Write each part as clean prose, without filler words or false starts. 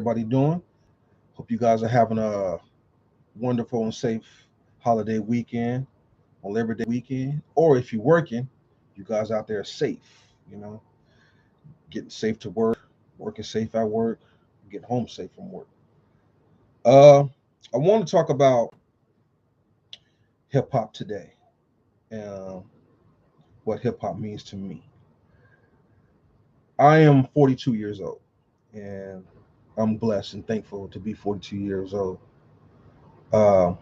everybody doing? Hope you guys are having a wonderful and safe holiday weekend on Labor Day weekend. Or if you're working, you guys out there are safe, you know, getting safe to work, working safe at work, getting home safe from work. Uh, I want to talk about hip hop today and what hip hop means to me. I am 42 years old and I'm blessed and thankful to be 42 years old. Uh,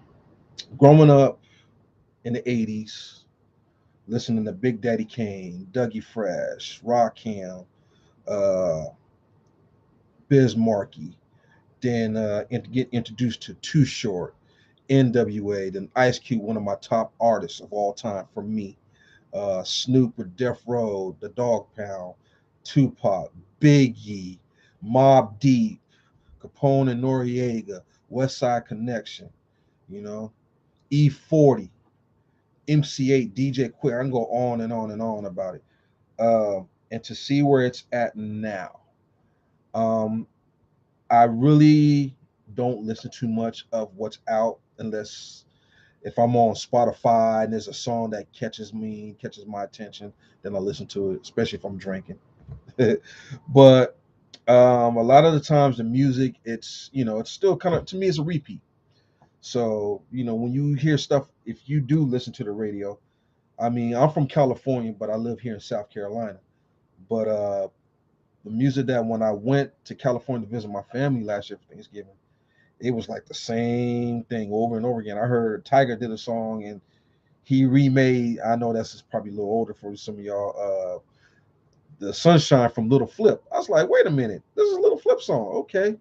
Growing up in the 80s, listening to Big Daddy Kane, Dougie Fresh, Rakim, uh, Biz Markie, then get introduced to Too Short, NWA, then Ice Cube, one of my top artists of all time for me. Snoop with Death Row, The Dog Pound, Tupac, Biggie, Mob Deep, Capone and Noriega, West Side Connection, you know, E40, MC8, DJ Quick. I can go on and on and on about it. And to see where it's at now. Um, I really don't listen too much of what's out unless if I'm on Spotify and there's a song that catches me, catches my attention, then I listen to it, especially if I'm drinking. But a lot of the times the music, it's still kind of to me it's a repeat. So when you hear stuff, if you do listen to the radio, I mean I'm from California, but I live here in South Carolina. But the music that when I went to California to visit my family last year for Thanksgiving, it was like the same thing over and over again. I heard Tiger did a song and he remade. I know that's just probably a little older for some of y'all. The Sunshine from Little Flip. I was like, wait a minute, this is a Little Flip song, okay?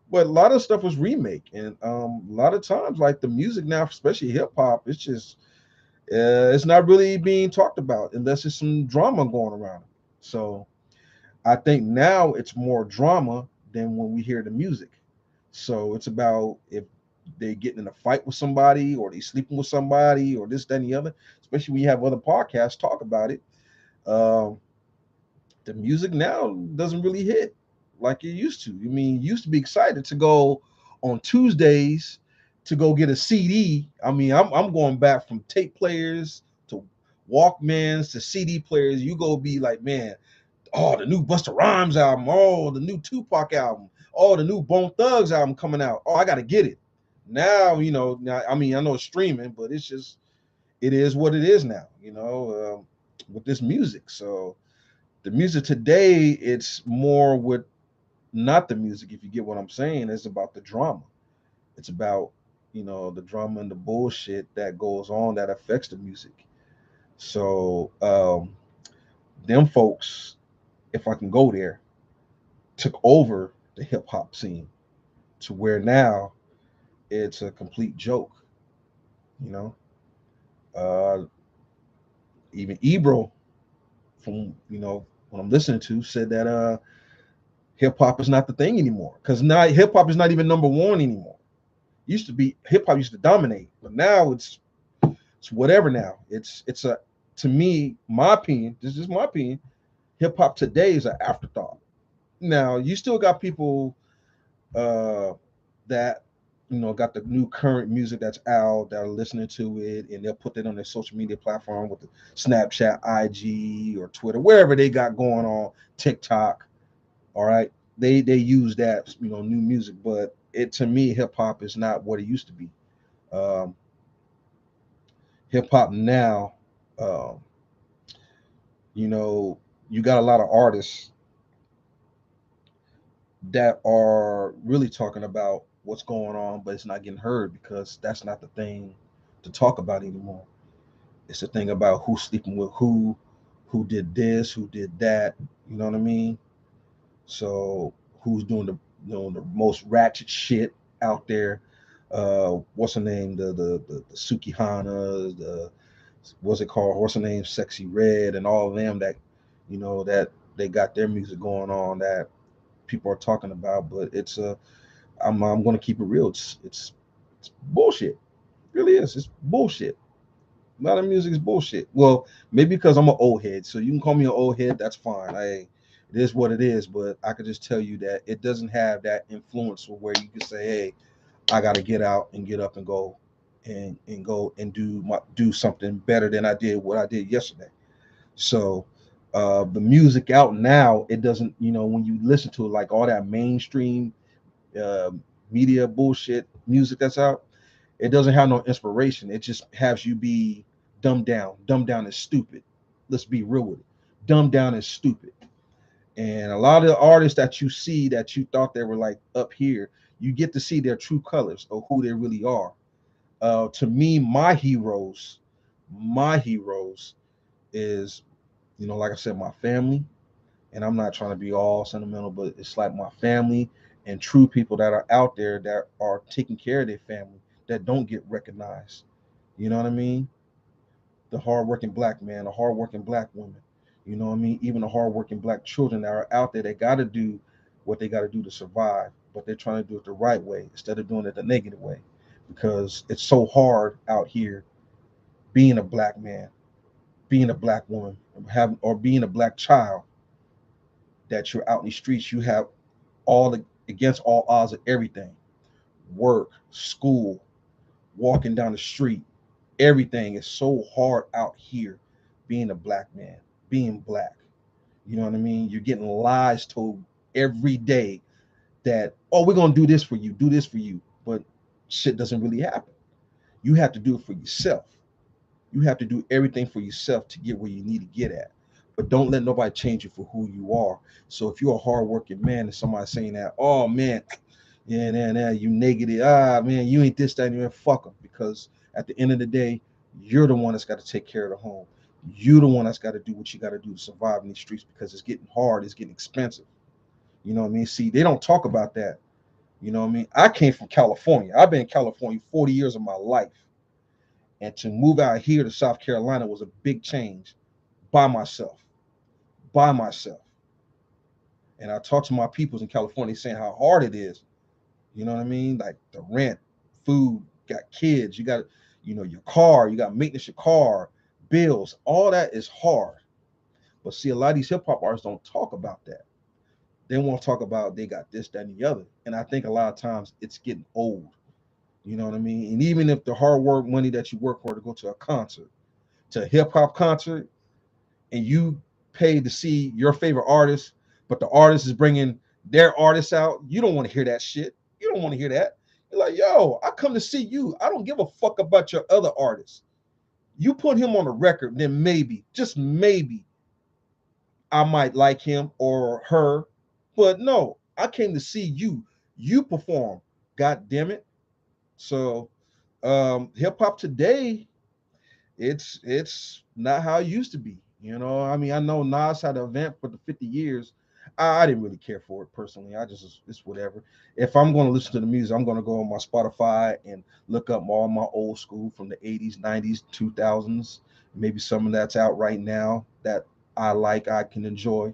But a lot of stuff was remake, and a lot of times, like the music now, especially hip hop, it's not really being talked about unless there's some drama going around it. So I think now it's more drama than when we hear the music. So it's about if they getting in a fight with somebody or they sleeping with somebody or this, that, and the other. Especially when you have other podcasts talk about it. Um, the music now doesn't really hit like it used to. I mean, you used to be excited to go on Tuesdays to go get a CD. I mean, I'm going back from tape players to Walkmans to CD players. You go be like, man, oh, the new Busta Rhymes album, oh, the new Tupac album, oh, the new Bone Thugs album coming out. Oh, I got to get it. Now, I mean, I know it's streaming, but it is what it is now, with this music. So the music today, it's more with not the music, if you get what I'm saying. It's about the drama. It's about, the drama and the bullshit that goes on that affects the music. So, them folks, if I can go there, took over the hip hop scene to where now it's a complete joke, you know. Uh, Even Ebro from what I'm listening to said that hip hop is not the thing anymore because now hip hop is not even number one anymore. Used to be hip hop used to dominate, but now it's whatever now. It's a to me, my opinion. This is my opinion. Hip hop today is an afterthought. Now you still got people uh, that got the new current music that's out that are listening to it and they'll put that on their social media platform with the Snapchat, IG, or Twitter, wherever they got going on, TikTok. All right, they use that new music, but it to me hip hop is not what it used to be. Um, Hip hop now, um, you know, you got a lot of artists that are really talking about what's going on, but it's not getting heard because that's not the thing to talk about anymore. It's the thing about who's sleeping with who did this, who did that. You know what I mean? So who's doing the most ratchet shit out there? What's her name? The Suki Hana, the what's it called? What's her name? Sexy Red, and all of them that that they got their music going on that people are talking about. But I'm gonna keep it real. It's bullshit. It really is. It's bullshit. A lot of music is bullshit. Well, maybe because I'm an old head, so you can call me an old head. That's fine. It is what it is. But I could just tell you that it doesn't have that influence where you can say, hey, I got to get out and get up and go and go and do something better than I did what I did yesterday. So the music out now, it doesn't, when you listen to it, like all that mainstream uh, media bullshit music that's out, it doesn't have no inspiration. It just has you be dumbed down. Dumbed down is stupid. Let's be real with it. Dumbed down is stupid. And a lot of the artists that you see that you thought they were like up here, you get to see their true colors of who they really are. To me, my heroes is, like I said, my family. And I'm not trying to be all sentimental, but it's like my family and true people that are out there that are taking care of their family that don't get recognized. You know what I mean? The hardworking black man, the hardworking black woman. You know what I mean? Even the hardworking black children that are out there, they got to do what they got to do to survive, but they're trying to do it the right way instead of doing it the negative way, because it's so hard out here being a black man, being a black woman, having or being a black child, that you're out in the streets. You have all the against all odds of everything: work, school, walking down the street. Everything is so hard out here being a black man, being black. You know what I mean? You're getting lies told every day that, oh, we're going to do this for you. But shit doesn't really happen. You have to do it for yourself. You have to do everything for yourself to get where you need to get at. But don't let nobody change you for who you are. So if you're a hardworking man and somebody saying that, oh man, yeah, nah, you negative, man, you ain't this, that, and you ain't, fuck them. Because at the end of the day, you're the one that's got to take care of the home. You're the one that's got to do what you got to do to survive in these streets, because it's getting hard, it's getting expensive. You know what I mean? See, they don't talk about that. You know what I mean? I came from California. I've been in California 40 years of my life. And to move out here to South Carolina was a big change by myself, by myself. And I talked to my peoples in California saying how hard it is. You know what I mean? Like the rent, food, got kids, you got, your car, you got maintenance your car, bills, all that is hard. But see, a lot of these hip hop artists don't talk about that. They won't talk about they got this, that, and the other. And I think a lot of times it's getting old. You know what I mean? And even if the hard work money that you work for to go to a concert, to a hip hop concert, and you pay to see your favorite artist, but the artist is bringing their artists out, you don't want to hear that shit. You don't want to hear that. You're like, yo, I come to see you. I don't give a fuck about your other artists. You put him on a record, then maybe, just maybe, I might like him or her. But no, I came to see you. You perform. God damn it. So hip hop today, it's not how it used to be. I mean, I know Nas had an event for the 50 years. I didn't really care for it personally. It's whatever. If I'm going to listen to the music, I'm going to go on my Spotify and look up all my old school from the 80s, 90s, 2000s. Maybe some of that's out right now that I can enjoy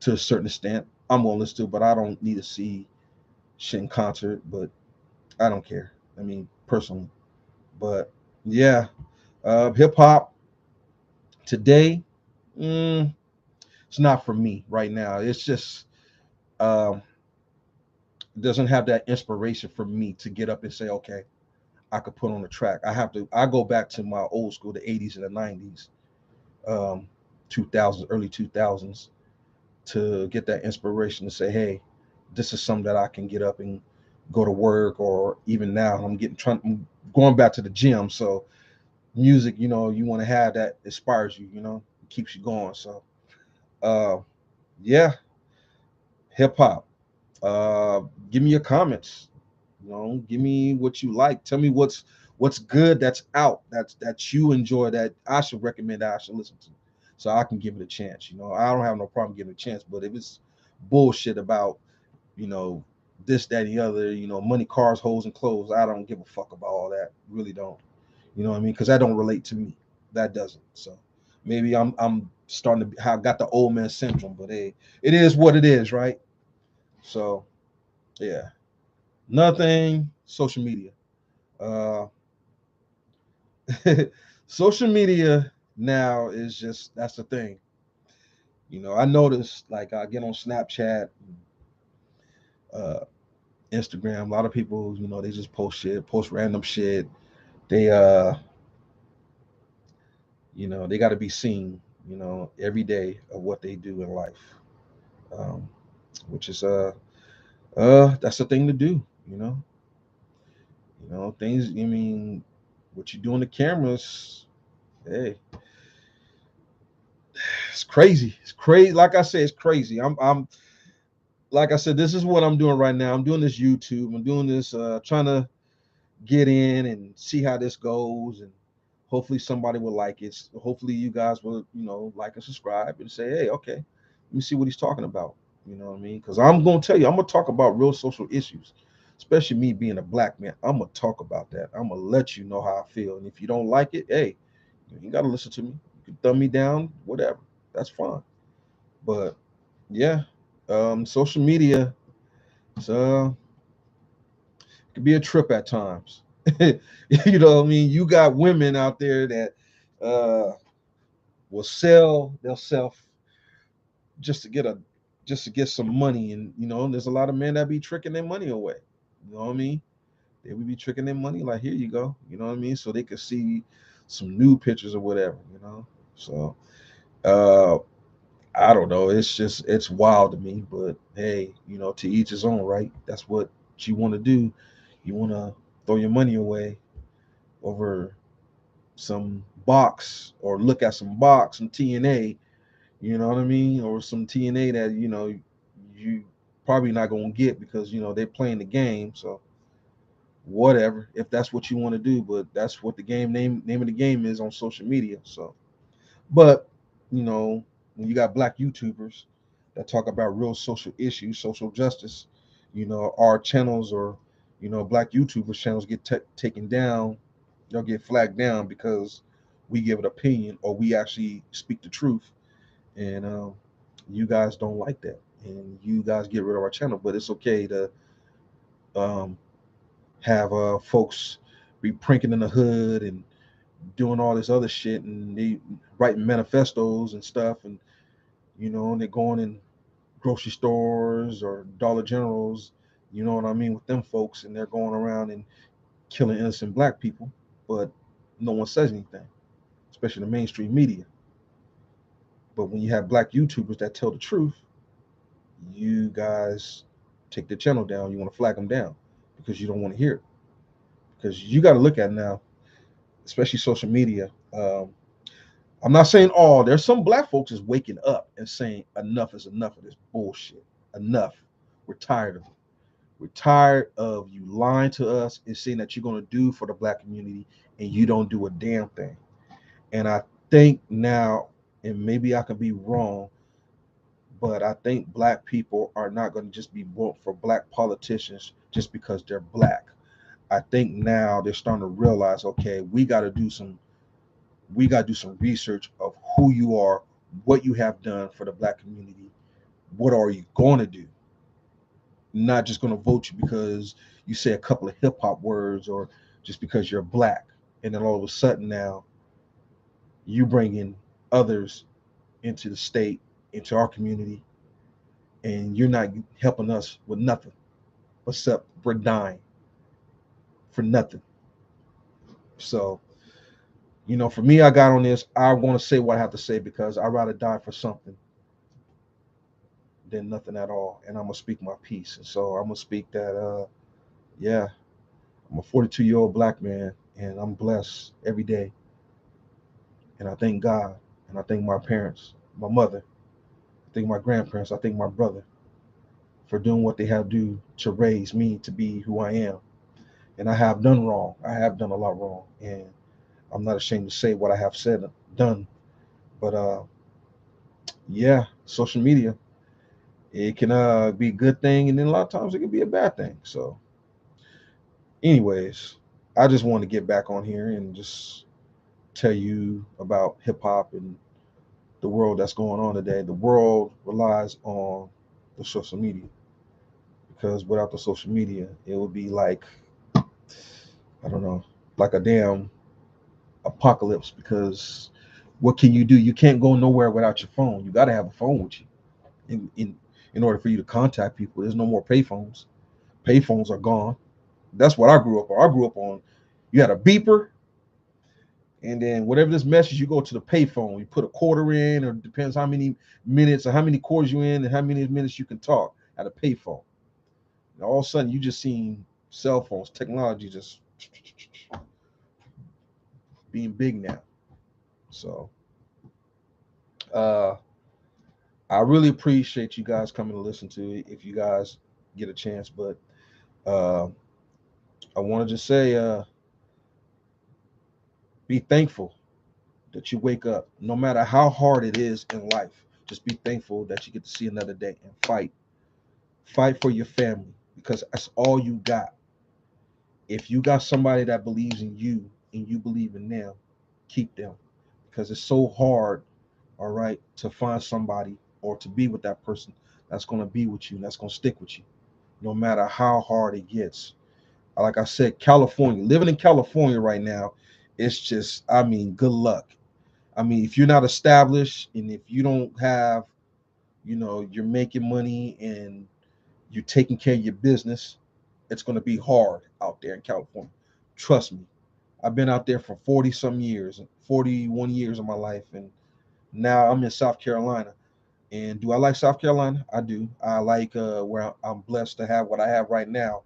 to a certain extent. I'm going to listen to, but I don't need to see shit in concert. But I don't care. I mean, personally. But yeah, hip hop today, mm, it's not for me right now. It's just um, doesn't have that inspiration for me to get up and say, okay, I could put on a track. I go back to my old school, the 80s and the 90s, 2000s, early 2000s, to get that inspiration to say, hey, this is something that I can get up and go to work. Or even now, I'm going back to the gym. So music, you want to have that inspires you, keeps you going. So uh, yeah, hip hop. Uh, Give me your comments. Give me what you like. Tell me what's good that's out that you enjoy that I should recommend that I should listen to, so I can give it a chance. I don't have no problem giving it a chance. But if it's bullshit about you know this, that, and the other, money, cars, hoes, and clothes, I don't give a fuck about all that. Really don't. You know what I mean? Because that don't relate to me. That doesn't. So maybe I'm starting to have got the old man syndrome. But hey, it is what it is, right? So yeah. Nothing. Social media. Uh, social media now is just, that's the thing. I noticed like I get on Snapchat, uh, Instagram. A lot of people, they just post shit, post random shit. They they got to be seen, every day of what they do in life, um, which is that's the thing to do. Things. I mean, what you do on the cameras, hey, it's crazy. It's crazy. Like I said, it's crazy. I'm like I said, this is what I'm doing right now. I'm doing this YouTube. I'm doing this, trying to get in and see how this goes, and hopefully somebody will like it. Hopefully you guys will, like and subscribe and say, hey, okay, let me see what he's talking about. You know what I mean? Because I'm gonna tell you, I'm gonna talk about real social issues, especially me being a black man. I'm gonna talk about that. I'm gonna let you know how I feel, and if you don't like it, hey, you gotta listen to me. You can thumb me down, whatever. That's fine. But yeah, social media, it's it can be a trip at times. You know what I mean? You got women out there that uh will sell they'll sell just to get a just to get some money, and there's a lot of men that be tricking their money away. You know what I mean? They would be tricking their money like, here you go. You know what I mean? So they could see some new pictures or whatever. So uh I don't know. It's wild to me, but hey, to each his own, right? That's what you want to do. You want to throw your money away over some box, or look at some box, some TNA, you know what I mean? Or some TNA that, you probably not gonna get because, they're playing the game. So whatever, if that's what you want to do, but that's what the name of the game is on social media. So, but you know, when you got black YouTubers that talk about real social issues, social justice, our channels, or black YouTubers channels get taken down. They'll get flagged down because we give an opinion, or we actually speak the truth, and you guys don't like that, and you guys get rid of our channel. But it's okay to um, have folks be pranking in the hood and doing all this other shit, and they writing manifestos and stuff, and they're going in grocery stores or Dollar Generals, you know what I mean, with them folks, and they're going around and killing innocent black people, but no one says anything, especially the mainstream media. But when you have black YouTubers that tell the truth, you guys take the channel down. You want to flag them down because you don't want to hear it. Because you got to look at it now, especially social media. I'm not saying all. There's some black folks is waking up and saying enough is enough of this bullshit. Enough. We're tired of it. We're tired of you lying to us and saying that you're going to do for the black community, and you don't do a damn thing. And I think now, and maybe I can be wrong, but I think black people are not going to just be vote for black politicians just because they're black. I think now they're starting to realize, okay, we got to do some research of who you are, what you have done for the black community, what are you going to do? Not just going to vote you because you say a couple of hip hop words, or just because you're black, and then all of a sudden now you bring in others into the state, into our community, and you're not helping us with nothing except we're dying for nothing. So, for me, I got on this. I want to say what I have to say because I'd rather die for something than nothing at all. And I'm gonna speak my piece. And so I'm gonna speak that. Yeah, I'm a 42-year-old black man, and I'm blessed every day. And I thank God, and I thank my parents, my mother, I thank my grandparents, I thank my brother for doing what they have to do to raise me to be who I am. And I have done wrong. I have done a lot wrong, and I'm not ashamed to say what I have said, done. But yeah, social media, it can be a good thing, and then a lot of times it can be a bad thing. So, anyways, I just want to get back on here and just tell you about hip hop and the world that's going on today. The world relies on the social media, because without the social media, it would be like, I don't know, like a damn apocalypse, because What can you do? You can't go nowhere without your phone. You got to have a phone with you in order for you to contact people. There's no more payphones. Payphones are gone. That's what I grew up on. I grew up on, you had a beeper, and then whatever this message, you go to the payphone. You put a quarter in, or it depends how many minutes or how many quarters you in, and how many minutes you can talk at a payphone. And all of a sudden, you just seen cell phones, technology just being big now. So uh, I really appreciate you guys coming to listen to it. If you guys get a chance, but uh, I want to just say, be thankful that you wake up, no matter how hard it is in life. Just be thankful that you get to see another day and fight for your family, because that's all you got. If you got somebody that believes in you and you believe in them, keep them, because it's so hard, all right, to find somebody or to be with that person that's going to be with you and that's going to stick with you no matter how hard it gets. Like I said, California, living in California right now, it's just, I mean, good luck. I mean, if you're not established and if you don't have, you're making money and you're taking care of your business, it's going to be hard out there in California. Trust me. I've been out there for 40 some years, 41 years of my life, and now I'm in South Carolina. And do I like South Carolina? I do. I like where I'm blessed to have what I have right now.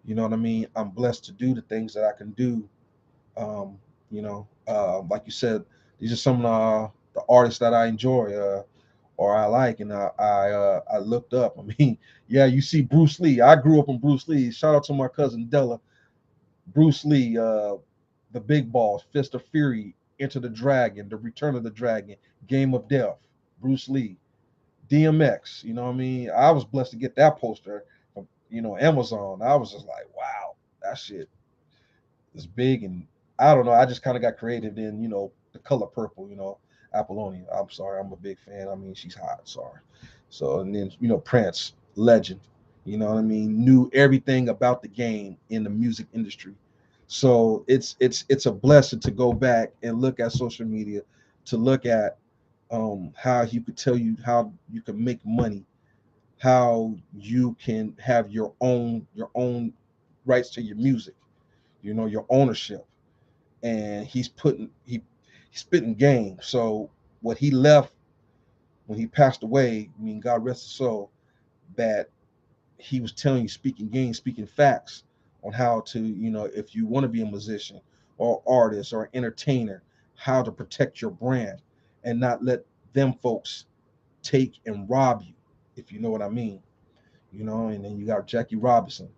You know what I mean? I'm blessed to do the things that I can do. Um, like you said, these are some of the artists that I enjoy or I like, and I looked up. I mean, yeah, you see Bruce Lee. I grew up on Bruce Lee. Shout out to my cousin Della. Bruce Lee, the Big Balls, Fist of Fury, Enter the Dragon, The Return of the Dragon, Game of Death, Bruce Lee, DMX. You know what I mean? I was blessed to get that poster from Amazon. I was just like, wow, that shit is big, and I don't know. I just kind of got creative in the color purple. Apollonia. I'm sorry, I'm a big fan. I mean, she's hot. Sorry. So and then Prince, legend. You know what I mean? Knew everything about the game in the music industry. So it's a blessing to go back and look at social media, to look at how he could tell you how you can make money, how you can have your own rights to your music, your ownership. And he's spitting game. So what he left when he passed away, I mean, God rest his soul, that he was telling you, speaking game, speaking facts on how to, if you want to be a musician or artist or entertainer, how to protect your brand and not let them folks take and rob you, if you know what I mean. And then you got Jackie Robinson,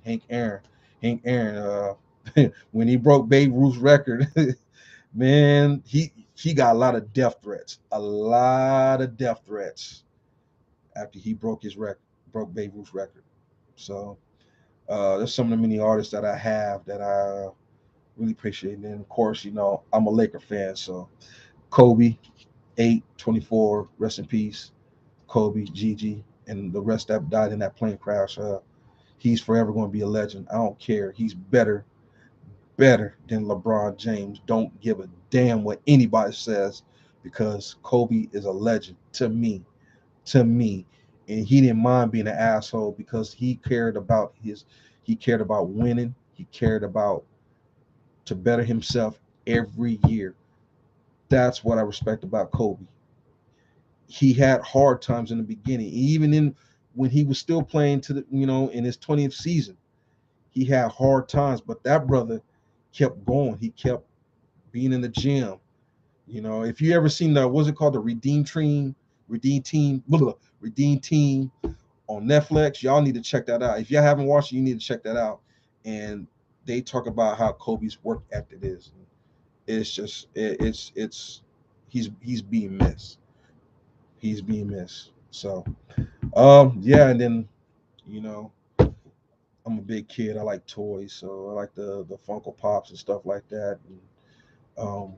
Hank Aaron, when he broke Babe Ruth's record, man, he got a lot of death threats, after he broke Babe Ruth's record. So there's some of the many artists that I have that I really appreciate. And then of course, I'm a Laker fan, so Kobe, 824, rest in peace, Kobe, Gigi, and the rest that died in that plane crash. He's forever going to be a legend. I don't care. He's better than LeBron James. Don't give a damn what anybody says, because Kobe is a legend to me. And he didn't mind being an asshole because he cared about winning. He cared about to better himself every year. That's what I respect about Kobe. He had hard times in the beginning, even in when he was still playing in his 20th season. He had hard times, but that brother kept going. He kept being in the gym. If you ever seen the what's it called, the Redeem Team on Netflix, y'all need to check that out. If y'all haven't watched it, you need to check that out. And they talk about how Kobe's work ethic is. It's just it's he's being missed. He's being missed. So yeah, and then you know I'm a big kid. I like toys, so I like the Funko Pops and stuff like that. And, um,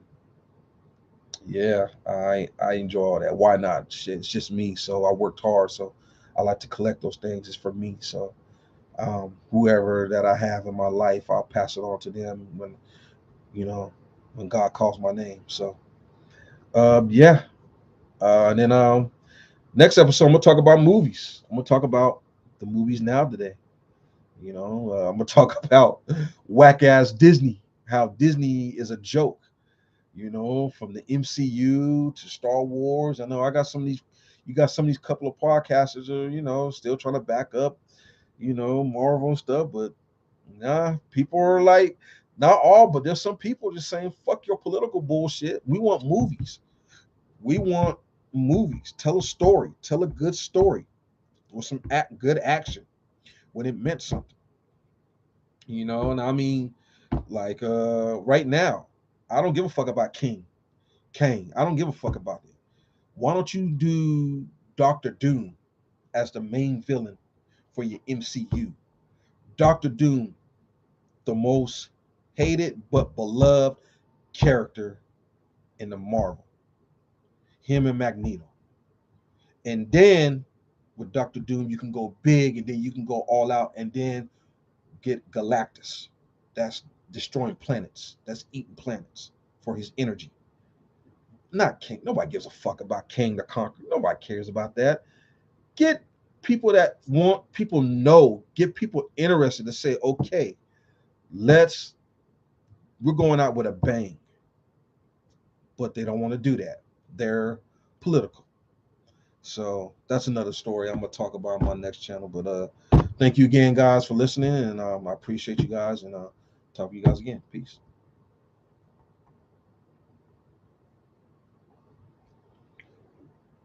yeah, I enjoy all that. Why not? Shit, it's just me. So I worked hard, so I like to collect those things. It's for me. So whoever that I have in my life, I'll pass it on to them when you know when God calls my name. So Yeah. And then next episode, I'm gonna talk about movies. I'm gonna talk about the movies now today. I'm gonna talk about whack ass Disney. How Disney is a joke. From the MCU to Star Wars. I know I got some of these. You got some of these couple of podcasters are still trying to back up Marvel and stuff, but nah, people are like, not all, but there's some people just saying, fuck your political bullshit. We want movies. We want movies. Tell a story. Tell a good story with some good action when it meant something. And I mean, like right now, I don't give a fuck about Kang. I don't give a fuck about it. Why don't you do Doctor Doom as the main villain for your MCU? Doctor Doom, the most hated but beloved character in the Marvel. Him and Magneto. And then with Doctor Doom, you can go big and then you can go all out and then get Galactus. That's destroying planets. That's eating planets for his energy. Not King. Nobody gives a fuck about King the Conqueror. Nobody cares about that. Get people that want people know. Get people interested to say, okay, let's we're going out with a bang. But they don't want to do that. They're political. So that's another story I'm gonna talk about on my next channel. But thank you again, guys, for listening, and I appreciate you guys, and talk to you guys again. Peace.